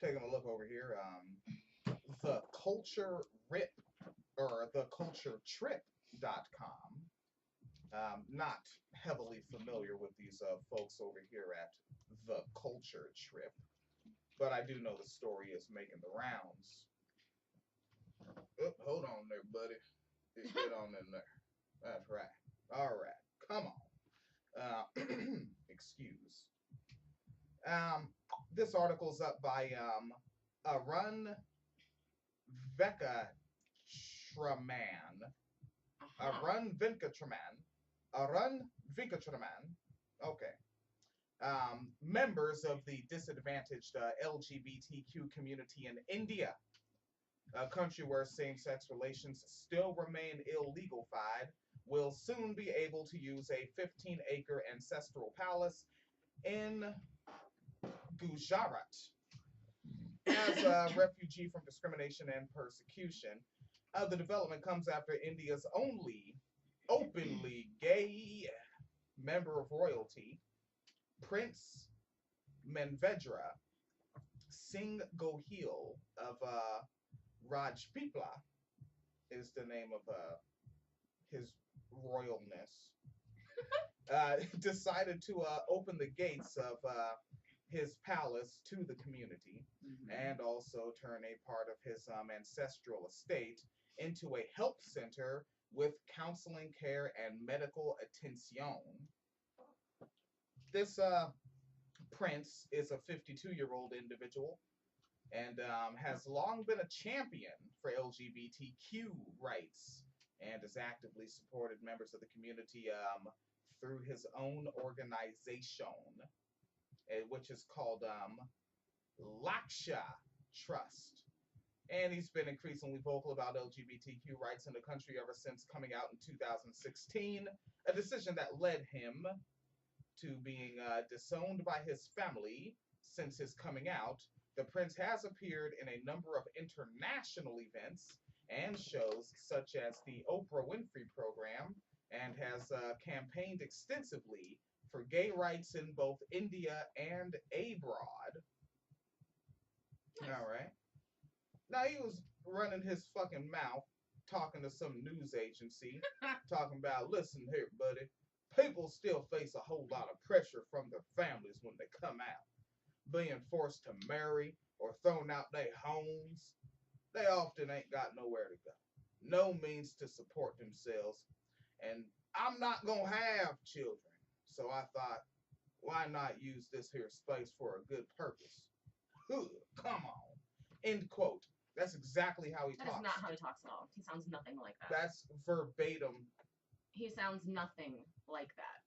taking a look over here. The Culture Rip or theculturetrip.com. Not heavily familiar with these folks over here at the Culture Trip, but I do know the story is making the rounds. Oh, hold on there, buddy. Get on in there. That's right. All right. Come on. Excuse. This article's up by Arun Vekatraman. Arun Venkatraman. Arun Venkatraman. Okay. Members of the disadvantaged LGBTQ community in India, a country where same-sex relations still remain illegal-fied, will soon be able to use a 15-acre ancestral palace in Gujarat as a refugee from discrimination and persecution. The development comes after India's only openly gay member of royalty, Prince Manvedra Singh Gohil of Rajpipla is the name of his royalness, decided to open the gates of his palace to the community and also turn a part of his ancestral estate into a health center with counseling care and medical attention. This prince is a 52-year-old individual and has long been a champion for LGBTQ rights and has actively supported members of the community through his own organization, which is called Laksha Trust. And he's been increasingly vocal about LGBTQ rights in the country ever since coming out in 2016, a decision that led him to being disowned by his family since his coming out. The prince has appeared in a number of international events and shows such as the Oprah Winfrey program and has campaigned extensively for gay rights in both India and abroad. Nice. All right. Now he was running his fucking mouth talking to some news agency talking about, listen here, buddy, people still face a whole lot of pressure from their families when they come out. Being forced to marry or thrown out their homes, they often ain't got nowhere to go. No means to support themselves. And I'm not going to have children. So I thought, why not use this here space for a good purpose? Come on. End quote. That's exactly how he talks. That is not how he talks at all. He sounds nothing like that. That's verbatim. He sounds nothing like that.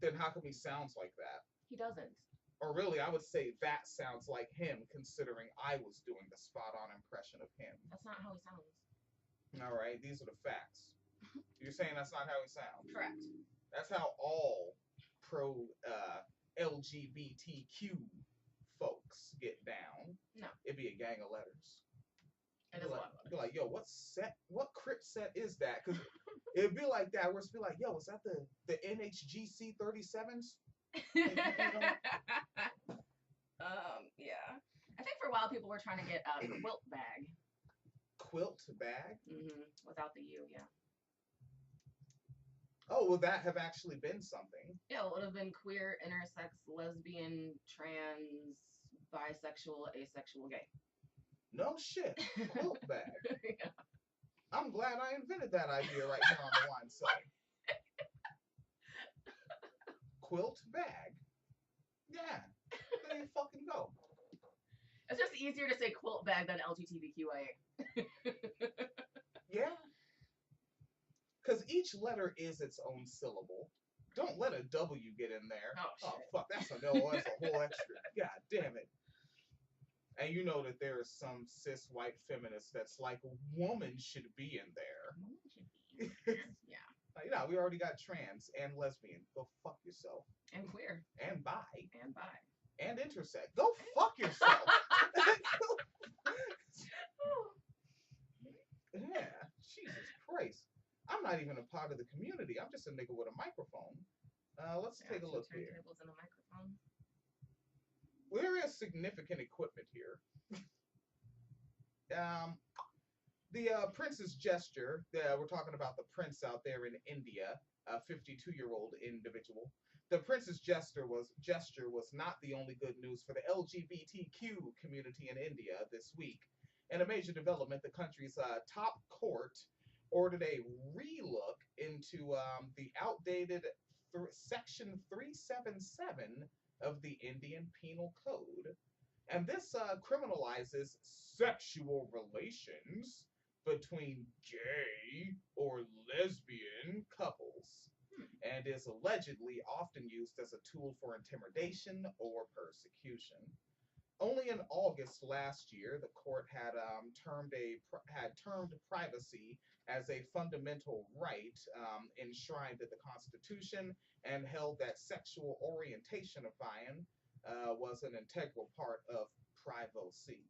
Then how come he sounds like that? He doesn't. Or really, I would say that sounds like him, considering I was doing the spot-on impression of him. That's not how he sounds. All right, these are the facts. You're saying that's not how he sounds? Correct. That's how all pro-LGBTQ folks get down. No. It'd be a gang of letters. It is a lot of letters. Be like, yo, what Crip set is that? Because it'd be like that, where it's be like, yo, is that the NHGC 37s? Yeah. I think for a while people were trying to get a quilt bag. Quilt bag? Without the U, yeah. Oh, would that have actually been something? Yeah, it would have been queer, intersex, lesbian, trans, bisexual, asexual, gay. No shit. Quilt bag. Yeah. I'm glad I invented that idea right here on the wine side. Quilt bag. Yeah. There you fucking go. It's just easier to say quilt bag than LGBTQIA. Yeah. Because each letter is its own syllable. Don't let a W get in there. Oh, fuck. That's a whole extra. God damn it. And you know that there is some cis white feminist that's like, woman should be in there. Woman should be. Yeah. Like, we already got trans and lesbian. Go fuck yourself. And queer. And bi. And bi. And intersex. Go fuck yourself. Yeah. Jesus Christ. I'm not even a part of the community. I'm just a nigga with a microphone. Let's take a look here. Turntables and a microphone. There is significant equipment here. The prince's gesture, we're talking about the prince out there in India, a 52-year-old individual. The prince's gesture was not the only good news for the LGBTQ community in India this week. In a major development, the country's top court ordered a relook into the outdated Section 377 of the Indian Penal Code. And this criminalizes sexual relations between gay or lesbian couples and is allegedly often used as a tool for intimidation or persecution. Only in August last year, the court had termed privacy as a fundamental right enshrined in the Constitution and held that sexual orientation of was an integral part of privacy.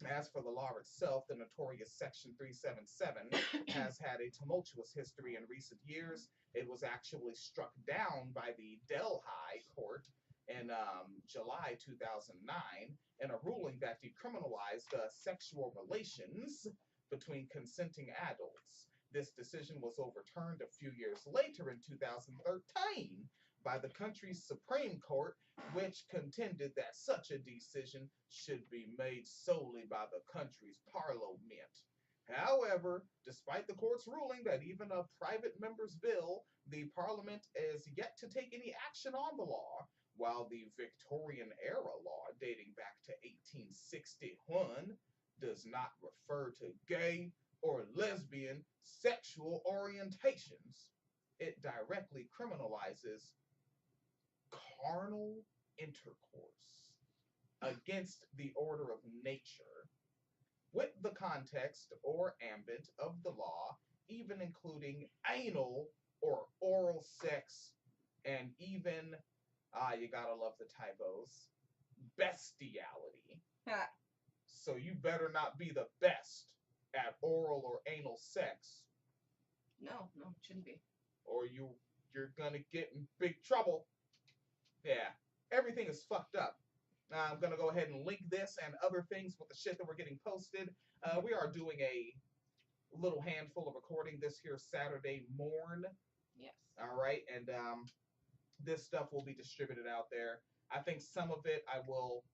As for the law itself, the notorious Section 377 has had a tumultuous history in recent years. It was actually struck down by the Delhi court in July 2009 in a ruling that decriminalized sexual relations between consenting adults. This decision was overturned a few years later in 2013 by the country's Supreme Court, which contended that such a decision should be made solely by the country's parliament. However, despite the court's ruling that even a private member's bill, the parliament is yet to take any action on the law, while the Victorian era law dating back to 1861 does not refer to gay or lesbian sexual orientations. It directly criminalizes carnal intercourse against the order of nature, with the context or ambit of the law, even including anal or oral sex, and even, you gotta love the typos, bestiality. So you better not be the best at oral or anal sex. No, it shouldn't be. Or you're gonna get in big trouble. Yeah, everything is fucked up. I'm gonna go ahead and link this and other things with the shit that we're getting posted. We are doing a little handful of recording this here Saturday morn. Yes. All right, and this stuff will be distributed out there. I think some of it I will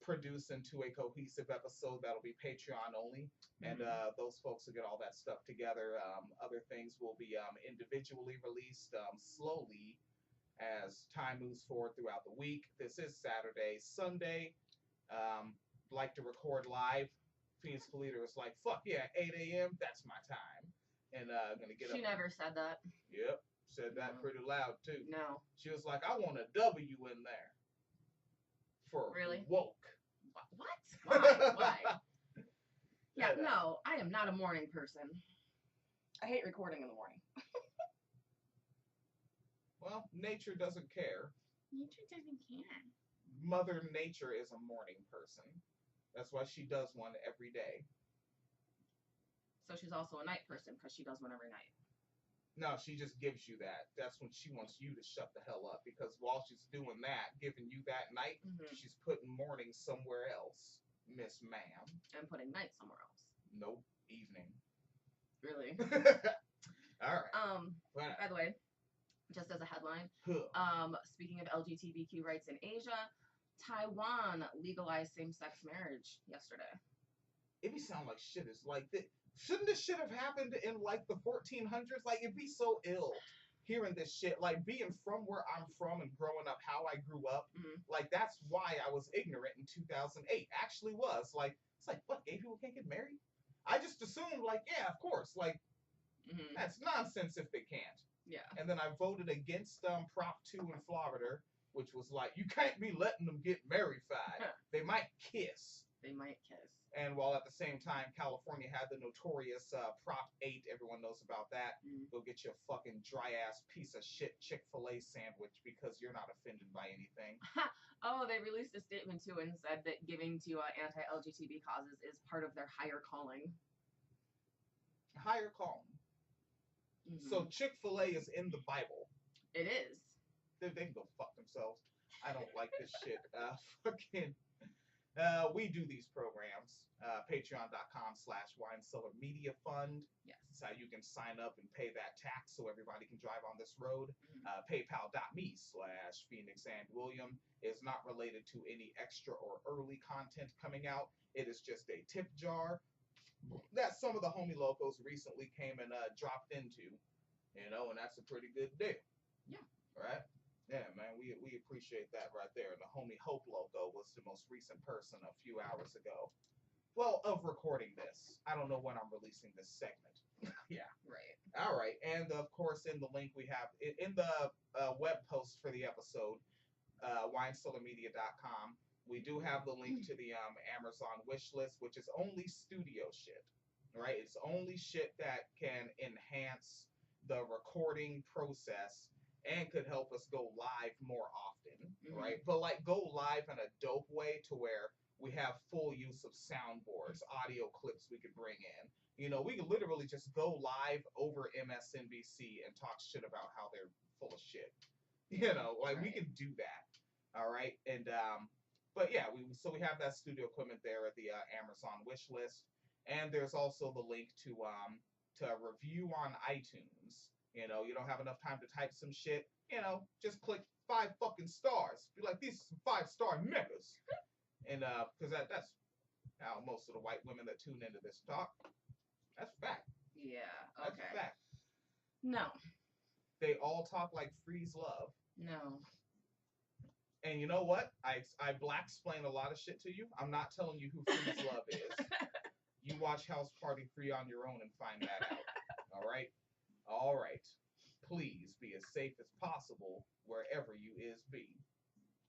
produce into a cohesive episode that'll be Patreon only, and those folks will get all that stuff together. Other things will be individually released slowly as time moves forward throughout the week. This is Saturday. Sunday, like to record live. Phoenix Leader was like, fuck yeah, 8 a.m., that's my time. And I'm going to get She up. never said that. Yep, said that pretty loud, too. No. She was like, I want a W in there. For really? Woke. What? Why? Yeah, no, I am not a morning person. I hate recording in the morning. Well, nature doesn't care. Nature doesn't care. Mother Nature is a morning person. That's why she does one every day. So she's also a night person because she does one every night. No, she just gives you that. That's when she wants you to shut the hell up. Because while she's doing that, giving you that night, she's putting morning somewhere else, Miss Ma'am. And putting night somewhere else. Nope, evening. Really? All right. By the way, just as a headline, speaking of LGBTQ rights in Asia, Taiwan legalized same-sex marriage yesterday. It be sound like shit is like this. Shouldn't this shit have happened in like the 1400s? Like, it'd be so ill hearing this shit. Like, being from where I'm from and growing up how I grew up, like, that's why I was ignorant in 2008. Actually was. Like, it's like, what, gay people can't get married? I just assumed, like, yeah, of course. Like, that's nonsense if they can't. Yeah. And then I voted against Prop 2 in Florida, which was like, you can't be letting them get married-fied. They might kiss. They might kiss. And while at the same time, California had the notorious Prop 8, everyone knows about that. Go get you a fucking dry-ass piece of shit Chick-fil-A sandwich because you're not offended by anything. Oh, they released a statement, too, and said that giving to anti-LGBT causes is part of their higher calling. Higher calling. So Chick-fil-A is in the Bible. It is. They can go fuck themselves. I don't like this shit. Fucking... We do these programs. Patreon.com/Wine Cellar Media Fund. Yes. That's how you can sign up and pay that tax so everybody can drive on this road. Mhm. PayPal.me/Phoenix and William is not related to any extra or early content coming out. It is just a tip jar that some of the homie locals recently came and dropped into, and that's a pretty good deal. Yeah. Right? Yeah, man, we appreciate that right there. And the homie Hope Loco was the most recent person a few hours ago. Well, of recording this. I don't know when I'm releasing this segment. Yeah. Right. All right. And of course, in the link we have, in the web post for the episode, winecellarmedia.com, we do have the link to the Amazon wish list, which is only studio shit, right? It's only shit that can enhance the recording process and could help us go live more often, right? But like go live in a dope way to where we have full use of soundboards, audio clips we could bring in. We could literally just go live over MSNBC and talk shit about how they're full of shit. We can do that. All right. And but yeah, we have that studio equipment there at the Amazon wish list. And there's also the link to review on iTunes. You don't have enough time to type some shit, just click 5 fucking stars. Be like, these are 5-star megas. And because that's how most of the white women that tune into this talk. That's fact. Yeah. Okay. That's fact. No. They all talk like Freeze Love. No. And you know what? I black explain a lot of shit to you. I'm not telling you who Freeze Love is. You watch House Party 3 on your own and find that out. All right? All right. Please be as safe as possible wherever you is be.